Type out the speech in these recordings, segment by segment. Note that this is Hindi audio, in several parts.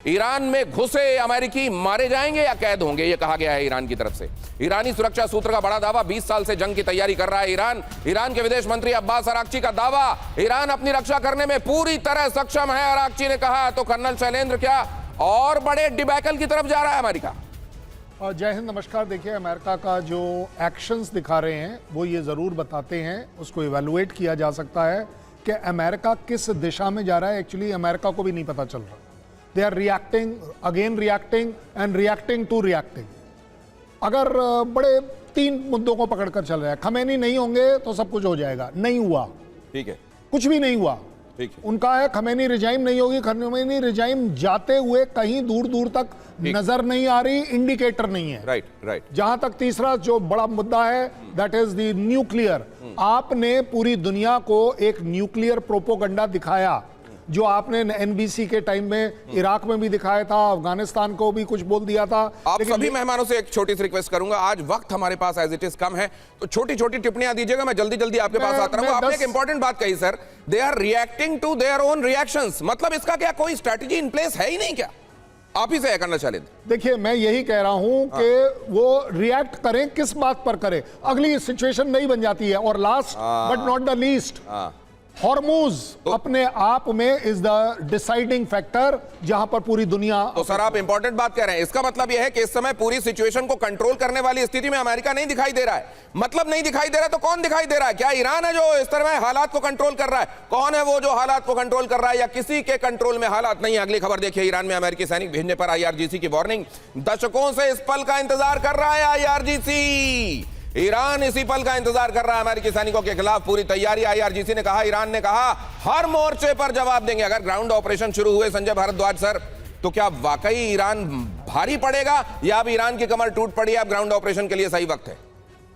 ईरान में घुसे अमेरिकी मारे जाएंगे या कैद होंगे, यह कहा गया है ईरान की तरफ से। ईरानी सुरक्षा सूत्र का बड़ा दावा, 20 साल से जंग की तैयारी कर रहा है ईरान। ईरान के विदेश मंत्री अब्बास अराक्ची का दावा, ईरान अपनी रक्षा करने में पूरी तरह सक्षम है, अराक्ची ने कहा। तो कर्नल शैलेंद्र, क्या और बड़े डिबैकल की तरफ जा रहा है अमेरिका? जय हिंद, नमस्कार। देखिए, अमेरिका का जो एक्शंस दिखा रहे हैं वो ये ज़रूर बताते हैं, उसको इवैल्यूएट किया जा सकता है कि अमेरिका किस दिशा में जा रहा है। एक्चुअली अमेरिका को भी नहीं पता चल रहा। They are reacting again, reacting and reacting to reacting. अगर बड़े 3 मुद्दों को पकड़कर चल रहा है, खमैनी नहीं होंगे तो सब कुछ हो जाएगा। नहीं हुआ, ठीक है, कुछ भी नहीं हुआ। ठीक है, उनका है खमैनी रिजाइम नहीं होगी। खमैनी रिजाइम जाते हुए कहीं दूर दूर तक नजर नहीं आ रही, इंडिकेटर नहीं है। राइट। जहां तक तीसरा जो बड़ा मुद्दा है, दैट इज द न्यूक्लियर। आपने पूरी दुनिया को एक न्यूक्लियर प्रोपोगंडा दिखाया, जो आपने एनबीसी के टाइम में इराक में भी दिखाया था, अफगानिस्तान को भी कुछ बोल दिया था। आप सभी मेहमानों से एक छोटी सी रिक्वेस्ट करूंगा, आज वक्त हमारे पास एज इट इज कम है, तो छोटी छोटी टिप्पणियां दीजिएगा, मैं जल्दी जल्दी आपके पास आता रहूंगा। आपने एक इंपॉर्टेंट बात कही sir, they are reacting to their own reactions. मतलब इसका क्या कोई स्ट्रेटजी इन प्लेस है ही नहीं क्या? आप ही से है कर्नल शैलेंद्र। देखिए, मैं यही कह रहा हूं कि वो रिएक्ट करें, किस बात पर करें, अगली सिचुएशन नहीं बन जाती है। और last but not the least, Hormuz अपने आप में इज द डिसाइडिंग फैक्टर, जहां पर पूरी दुनिया। तो सर, आप इंपॉर्टेंट बात कह रहे हैं, इसका मतलब यह है कि इस समय पूरी सिचुएशन को कंट्रोल करने वाली स्थिति में अमेरिका नहीं दिखाई दे रहा है। मतलब नहीं दिखाई दे रहा है तो कौन दिखाई दे रहा है? क्या ईरान है जो इस तरह हालात को कंट्रोल कर रहा है? कौन है वो जो हालात को कंट्रोल कर रहा है, या किसी के कंट्रोल में हालात नहीं है? अगली खबर देखिए, ईरान में अमेरिकी सैनिक भेजने पर आईआरजीसी की वार्निंग। दशकों से इस पल का इंतजार कर रहा है आईआरजीसी। ईरान इसी पल का इंतजार कर रहा है। अमेरिकी सैनिकों के खिलाफ पूरी तैयारी, आईआरजीसी ने कहा, ईरान ने कहा हर मोर्चे पर जवाब देंगे। अगर ग्राउंड ऑपरेशन शुरू हुए संजय भारद्वाज सर, तो क्या वाकई ईरान भारी पड़ेगा, या अब ईरान की कमर टूट पड़ी है, अब ग्राउंड ऑपरेशन के लिए सही वक्त है?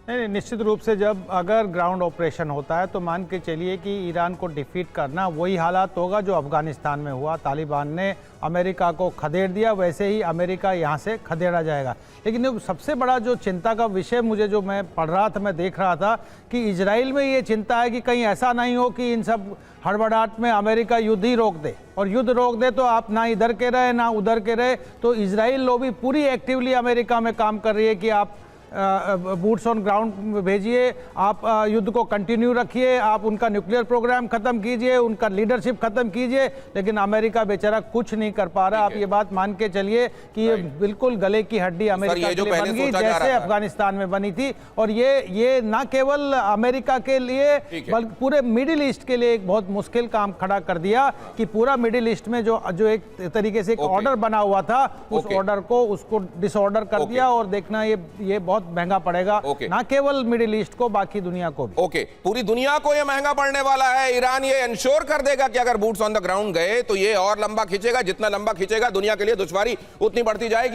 नहीं, निश्चित रूप से जब अगर ग्राउंड ऑपरेशन होता है तो मान के चलिए कि ईरान को डिफीट करना वही हालात होगा जो अफगानिस्तान में हुआ। तालिबान ने अमेरिका को खदेड़ दिया, वैसे ही अमेरिका यहाँ से खदेड़ा जाएगा। लेकिन सबसे बड़ा जो चिंता का विषय मुझे, जो मैं पढ़ रहा था, मैं देख रहा था कि इजराइल में ये चिंता है कि कहीं ऐसा नहीं हो कि इन सब हड़बड़ाहट में अमेरिका युद्ध ही रोक दे, और युद्ध रोक दे तो आप ना इधर के रहे ना उधर के रहे। तो इजराइल लॉबी पूरी एक्टिवली अमेरिका में काम कर रही है कि आप बूट्स ऑन ग्राउंड भेजिए, आप युद्ध को कंटिन्यू रखिए, आप उनका न्यूक्लियर प्रोग्राम खत्म कीजिए, उनका लीडरशिप खत्म कीजिए। लेकिन अमेरिका बेचारा कुछ नहीं कर पा रहा। आप ये बात मान के चलिए कि ये बिल्कुल गले की हड्डी अमेरिका के लिए बन गई, जैसे अफगानिस्तान में बनी थी। और ये ना केवल अमेरिका के लिए बल्कि पूरे मिडिल ईस्ट के लिए एक बहुत मुश्किल काम खड़ा कर दिया कि पूरा मिडिल ईस्ट में जो एक तरीके से एक ऑर्डर बना हुआ था, उस ऑर्डर को उसको डिसऑर्डर कर दिया। और देखना ये बहुत महंगा पड़ेगा, ना केवल मिडिल ईस्ट को, बाकी दुनिया को भी। पूरी दुनिया को ये महंगा पड़ने वाला है। ईरान ये इंश्योर कर देगा कि अगर बूट्स ऑन द ग्राउंड गए तो ये और लंबा खींचेगा, जितना लंबा खींचेगा दुनिया के लिए दुश्वारी उतनी बढ़ती जाएगी।